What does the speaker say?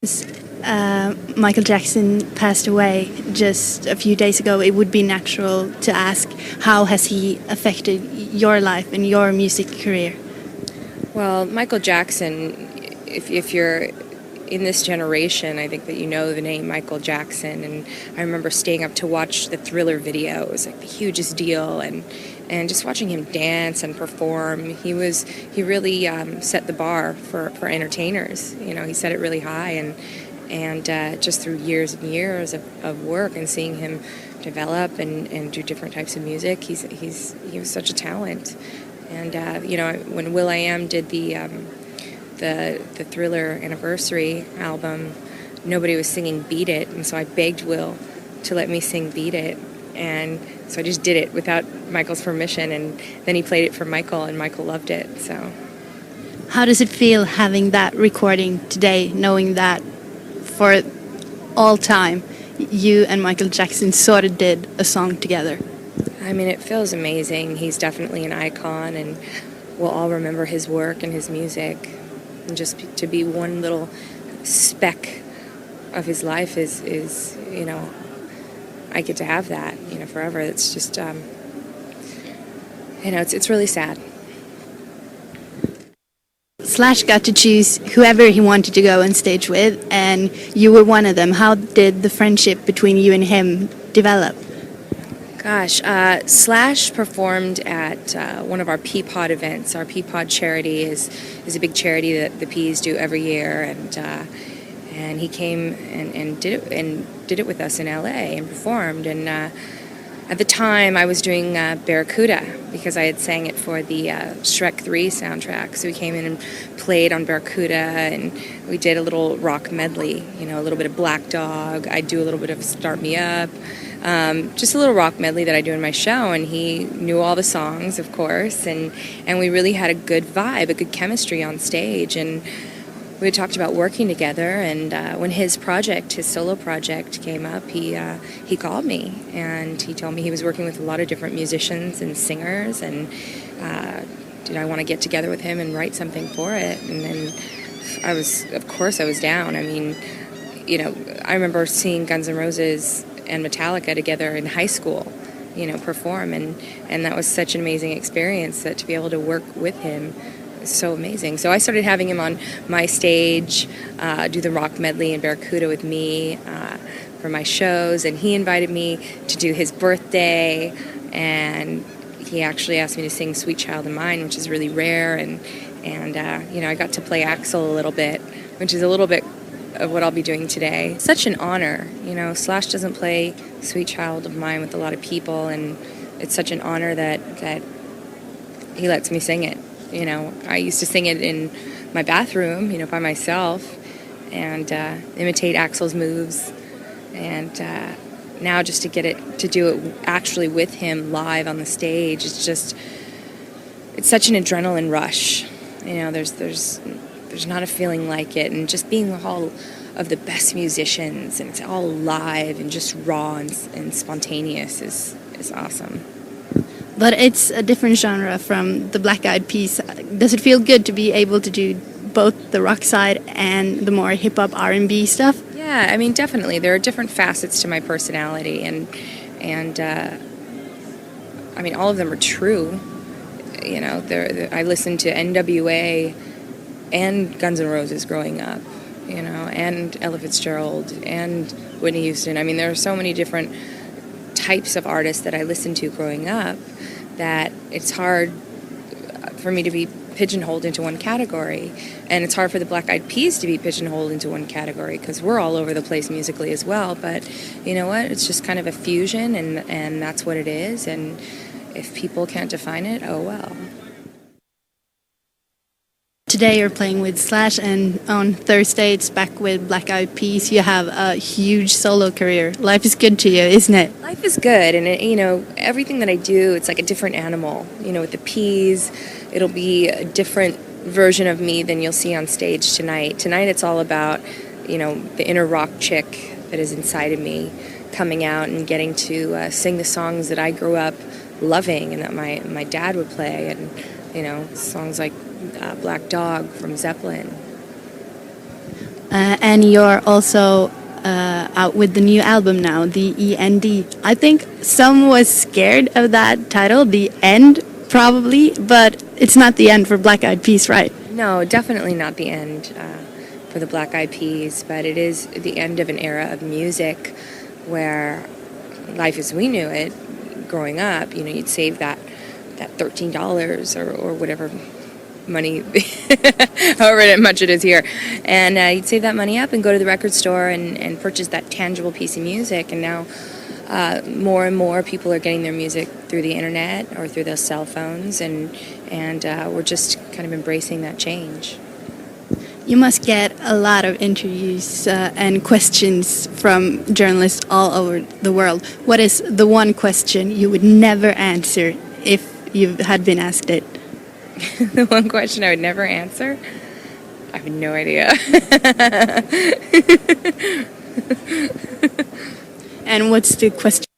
Michael Jackson passed away just a few days ago, it would be natural to ask, how has he affected your life and your music career? Well, Michael Jackson, if you're in this generation, I think that you know the name Michael Jackson. And I remember staying up to watch the Thriller video. It was like the hugest deal. And just watching him dance and perform, he really set the bar for entertainers. You know, he set it really high. And just through years and years of work and seeing him develop and do different types of music, he was such a talent. And you know, when Will.i.am did the Thriller anniversary album, nobody was singing "Beat It," and so I begged Will to let me sing "Beat It," and so I just did it without Michael's permission, and then he played it for Michael, and Michael loved it. So, How does it feel having that recording today, knowing that for all time you and Michael Jackson sort of did a song together? I mean, it feels amazing. He's definitely an icon, and we'll all remember his work and his music. And just to be one little speck of his life is you know, I get to have that, you know, forever. It's just, you know, it's really sad. Slash got to choose whoever he wanted to go on stage with, and you were one of them. How did the friendship between you and him develop? Gosh, Slash performed at one of our Peapod events. Our Peapod charity is a big charity that the Peas do every year, and he came and did it with us in LA and performed. And at the time, I was doing Barracuda because I had sang it for the Shrek 3 soundtrack. So we came in and played on Barracuda, and we did a little rock medley. You know, a little bit of Black Dog. I do a little bit of Start Me Up. Just a little rock medley that I do in my show, and he knew all the songs, of course, and we really had a good vibe, a good chemistry on stage, and we had talked about working together. And when his solo project came up, he called me, and he told me he was working with a lot of different musicians and singers, and did I want to get together with him and write something for it? And then I was down. I mean, you know, I remember seeing Guns N' Roses and Metallica together in high school, you know, perform, and that was such an amazing experience, that to be able to work with him is so amazing. So I started having him on my stage, do the rock medley and Barracuda with me for my shows, and he invited me to do his birthday, and he actually asked me to sing Sweet Child of Mine, which is really rare, and you know, I got to play Axl a little bit, which is a little bit of what I'll be doing today. Such an honor, you know. Slash doesn't play Sweet Child of Mine with a lot of people, and it's such an honor that he lets me sing it. You know, I used to sing it in my bathroom, you know, by myself, and imitate Axl's moves, and now just to get it to do it actually with him live on the stage, it's such an adrenaline rush. You know, there's not a feeling like it, and just being with all of the best musicians, and it's all live and just raw and spontaneous is awesome. But it's a different genre from the Black Eyed Peas. Does it feel good to be able to do both the rock side and the more hip-hop R&B stuff? Yeah, I mean, definitely. There are different facets to my personality, and I mean, all of them are true. You know, I listened to NWA and Guns N' Roses growing up, you know, and Ella Fitzgerald and Whitney Houston. I mean, there are so many different types of artists that I listened to growing up that it's hard for me to be pigeonholed into one category. And it's hard for the Black Eyed Peas to be pigeonholed into one category, because we're all over the place musically as well. But you know what? It's just kind of a fusion, and that's what it is. And if people can't define it, oh well. Today you're playing with Slash, and on Thursday it's back with Black Eyed Peas. You have a huge solo career. Life is good to you, isn't it? Life is good, and you know, everything that I do, it's like a different animal. You know, with the Peas, it'll be a different version of me than you'll see on stage tonight. Tonight it's all about, you know, the inner rock chick that is inside of me coming out and getting to sing the songs that I grew up loving and that my dad would play, and you know, songs like Black Dog from Zeppelin. And you're also out with the new album now, the E.N.D. I think some was scared of that title, the end, probably, but it's not the end for Black Eyed Peas, right? No, definitely not the end for the Black Eyed Peas, but it is the end of an era of music where life as we knew it growing up, you'd save that $13 or whatever money, however much it is here, and you'd save that money up and go to the record store and purchase that tangible piece of music. And now more and more people are getting their music through the internet or through their cell phones, and we're just kind of embracing that change. You must get a lot of interviews and questions from journalists all over the world. What is the one question you would never answer if you had been asked it? The one question I would never answer? I have no idea. And what's the question?